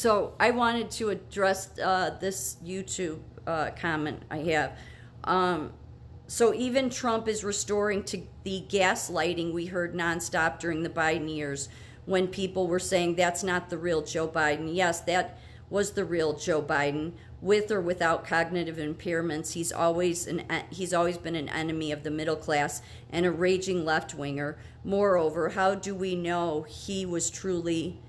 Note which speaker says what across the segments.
Speaker 1: So I wanted to address this YouTube comment I have. So even Trump is restoring to the gaslighting we heard nonstop during the Biden years, when people were saying that's not the real Joe Biden. Yes, that was the real Joe Biden, with or without cognitive impairments. He's always been an enemy of the middle class and a raging left winger. Moreover, how do we know he was truly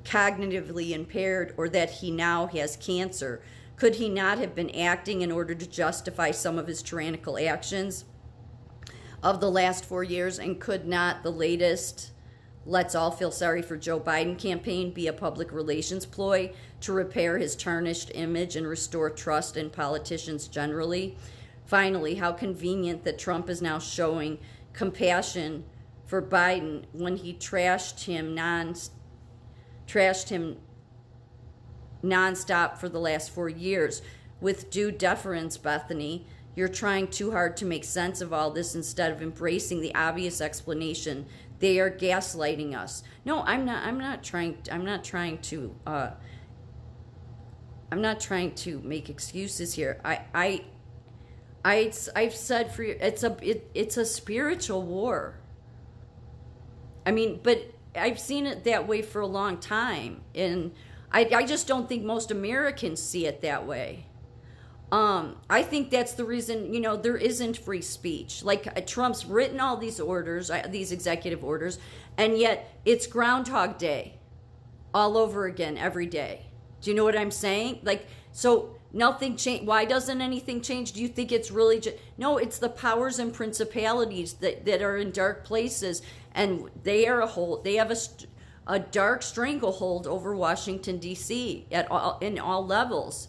Speaker 1: cognitively impaired, or that he now has cancer? Could he not have been acting in order to justify some of his tyrannical actions of the last 4 years? And could not the latest "Let's all feel sorry for Joe Biden" campaign be a public relations ploy to repair his tarnished image and restore trust in politicians generally? Finally, how convenient that Trump is now showing compassion for Biden when he trashed him nonstop for the last 4 years. With due deference, Bethany, you're trying too hard to make sense of all this instead of embracing the obvious explanation. They are gaslighting us. No, I'm not trying to make excuses here. I've said for you, it's a spiritual war. I mean, but I've seen it that way for a long time, and I just don't think most Americans see it that way. I think that's the reason, there isn't free speech. Like, Trump's written all these orders, these executive orders, and yet it's Groundhog Day all over again every day. Do you know what I'm saying? Like, so nothing changed. Why doesn't anything change? Do you think it's really no, it's the powers and principalities that are in dark places, and they have a dark stranglehold over Washington, D.C. in all levels.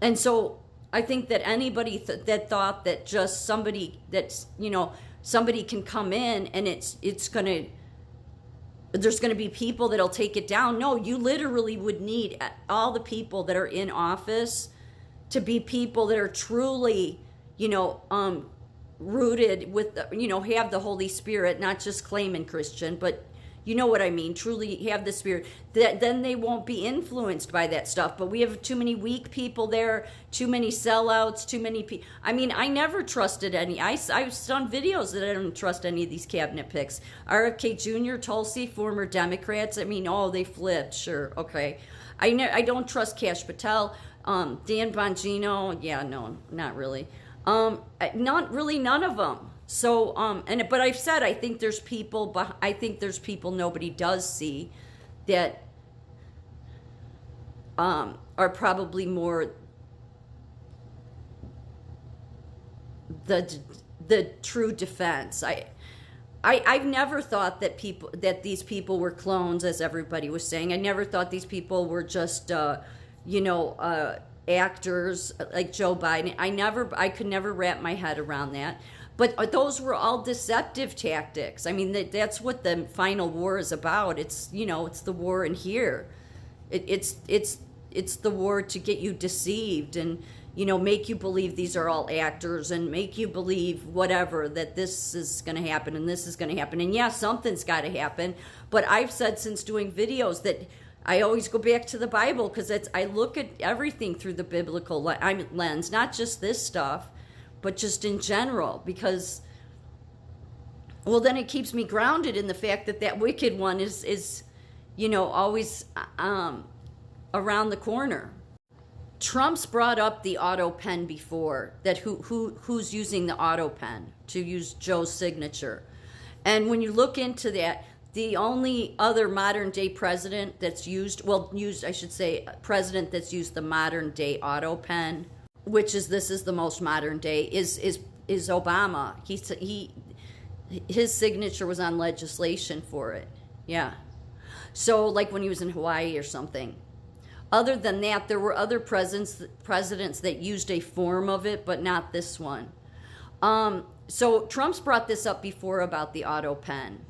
Speaker 1: And so I think that anybody that thought that just somebody can come in and there's going to be people that'll take it down. No, you literally would need all the people that are in office to be people that are truly, rooted with, have the Holy Spirit, not just claiming Christian, but you know what I mean, truly have the Spirit, that then they won't be influenced by that stuff. But we have too many weak people there, too many sellouts, too many people. I mean, I never trusted any. I've done videos that I don't trust any of these cabinet picks. RFK Jr., Tulsi, former Democrats. I mean, they flipped, sure, okay. I don't trust Kash Patel, Dan Bongino. Yeah, no, not really. Not really, none of them. So, but I've said, I think there's people nobody does see that are probably more the true defense. I've never thought that these people were clones, as everybody was saying. I never thought these people were just actors like Joe Biden. I could never wrap my head around that. But those were all deceptive tactics. I mean, that's what the final war is about. It's it's the war in here. It's the war to get you deceived and make you believe these are all actors and make you believe whatever, that this is going to happen and this is going to happen. And yeah, something's got to happen. But I've said since doing videos that I always go back to the Bible, because I look at everything through the biblical lens, not just this stuff, but just in general, because, well, then it keeps me grounded in the fact that wicked one is always around the corner. Trump's brought up the auto pen before, that who's using the auto pen to use Joe's signature. And when you look into that, the only other modern day president that's used president that's used the modern day auto pen, this is the most modern day, is Obama. His signature was on legislation for it. Yeah. So like when he was in Hawaii or something. Other than that, there were other presidents that used a form of it, but not this one. So Trump's brought this up before about the auto pen.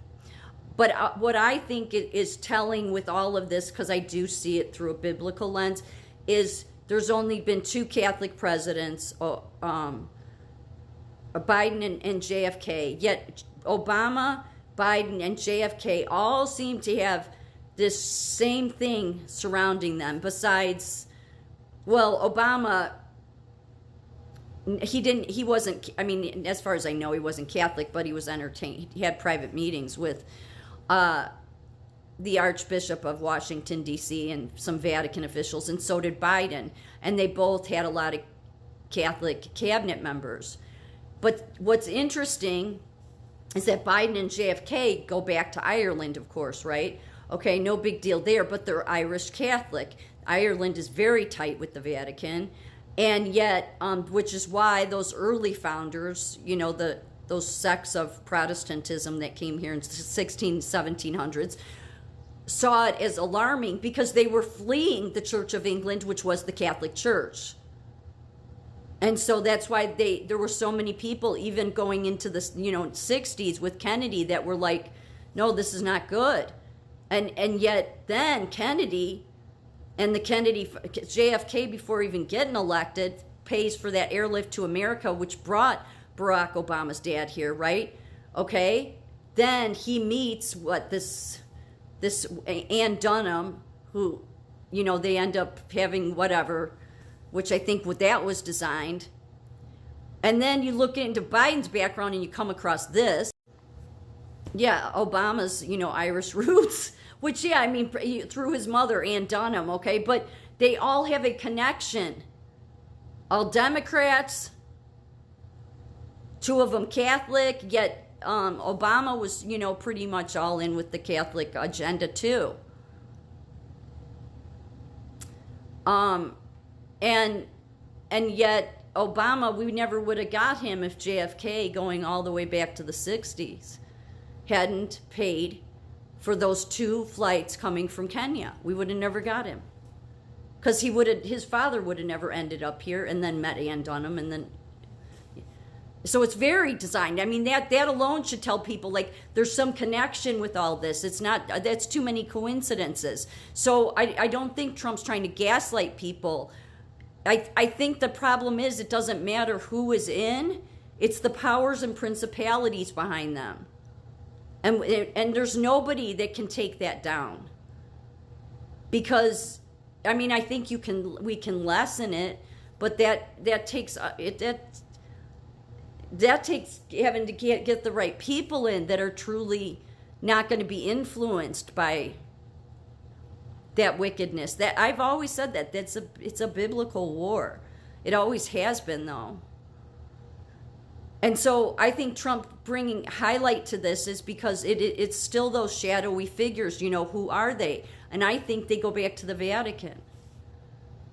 Speaker 1: But what I think is telling with all of this, because I do see it through a biblical lens, is there's only been 2 Catholic presidents, Biden and JFK. Yet Obama, Biden, and JFK all seem to have this same thing surrounding them. Besides, well, Obama, he wasn't, I mean, as far as I know, he wasn't Catholic, but he was entertained. He had private meetings with the Archbishop of Washington, D.C., and some Vatican officials, and so did Biden. And they both had a lot of Catholic cabinet members. But what's interesting is that Biden and JFK go back to Ireland, of course, right? Okay, no big deal there, but they're Irish Catholic. Ireland is very tight with the Vatican, and yet, which is why those early founders, you know, those sects of Protestantism that came here in 1700s, saw it as alarming because they were fleeing the Church of England, which was the Catholic Church. And so that's why there were so many people, even going into the 60s with Kennedy, that were like, no, this is not good. And yet then Kennedy and JFK, before even getting elected, pays for that airlift to America, which brought Barack Obama's dad here, right? Okay. Then he meets this Ann Dunham, who, they end up having whatever, which I think that was designed. And then you look into Biden's background and you come across this. Yeah, Obama's, Irish roots, which, yeah, I mean, through his mother, Ann Dunham, okay? But they all have a connection. All Democrats, two of them Catholic, yet Obama was, pretty much all in with the Catholic agenda too. And yet Obama, we never would have got him if JFK, going all the way back to the 60s, hadn't paid for those 2 flights coming from Kenya. We would have never got him, because his father would have never ended up here and then met Ann Dunham, and then. So it's very designed. I mean, that alone should tell people, like, there's some connection with all this. That's too many coincidences. So I don't think Trump's trying to gaslight people. I think the problem is, it doesn't matter who is in, it's the powers and principalities behind them. And there's nobody that can take that down. Because, I mean, I think we can lessen it, but that takes having to get the right people in that are truly not going to be influenced by that wickedness. That I've always said it's a biblical war. It always has been, though. And so I think Trump bringing highlight to this is because it's still those shadowy figures. Who are they? And I think they go back to the Vatican.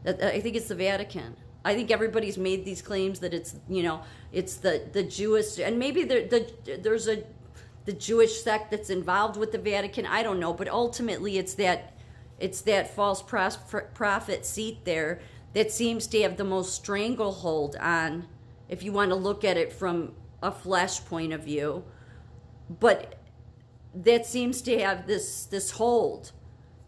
Speaker 1: I think it's the Vatican. I think everybody's made these claims that it's the Jewish, and maybe there's the Jewish sect that's involved with the Vatican. I don't know, but ultimately it's that false prophet seat there that seems to have the most stranglehold on, if you want to look at it from a flesh point of view, but that seems to have this hold,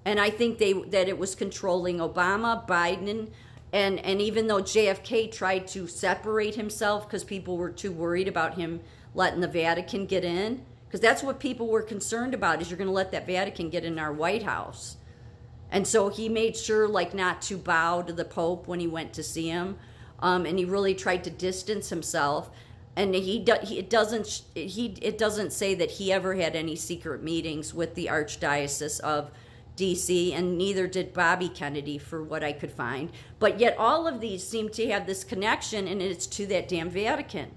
Speaker 1: and I think that it was controlling Obama, Biden. And even though JFK tried to separate himself because people were too worried about him letting the Vatican get in, because that's what people were concerned about, is you're going to let that Vatican get in our White House. And so he made sure, like, not to bow to the Pope when he went to see him, and he really tried to distance himself. And it doesn't say that he ever had any secret meetings with the Archdiocese of D.C., and neither did Bobby Kennedy, for what I could find. But yet all of these seem to have this connection, and it's to that damn Vatican.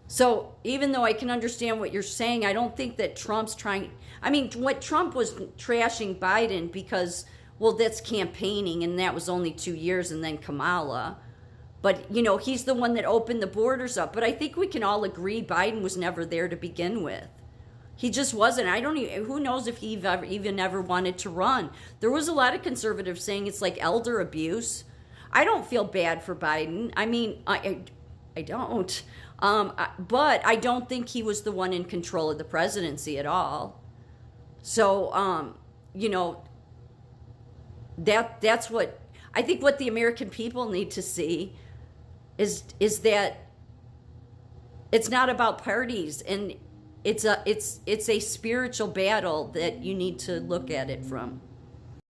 Speaker 1: So even though I can understand what you're saying, I don't think that Trump's trying. I mean, what Trump was trashing Biden because, well, that's campaigning, and that was only 2 years, and then Kamala. But, he's the one that opened the borders up. But I think we can all agree Biden was never there to begin with. He just wasn't. Who knows if he even ever wanted to run. There was a lot of conservatives saying it's like elder abuse. I don't feel bad for Biden. I mean, I don't. But I don't think he was the one in control of the presidency at all. So, that's what I think what the American people need to see is that it's not about parties, and it's a spiritual battle that you need to look at it from.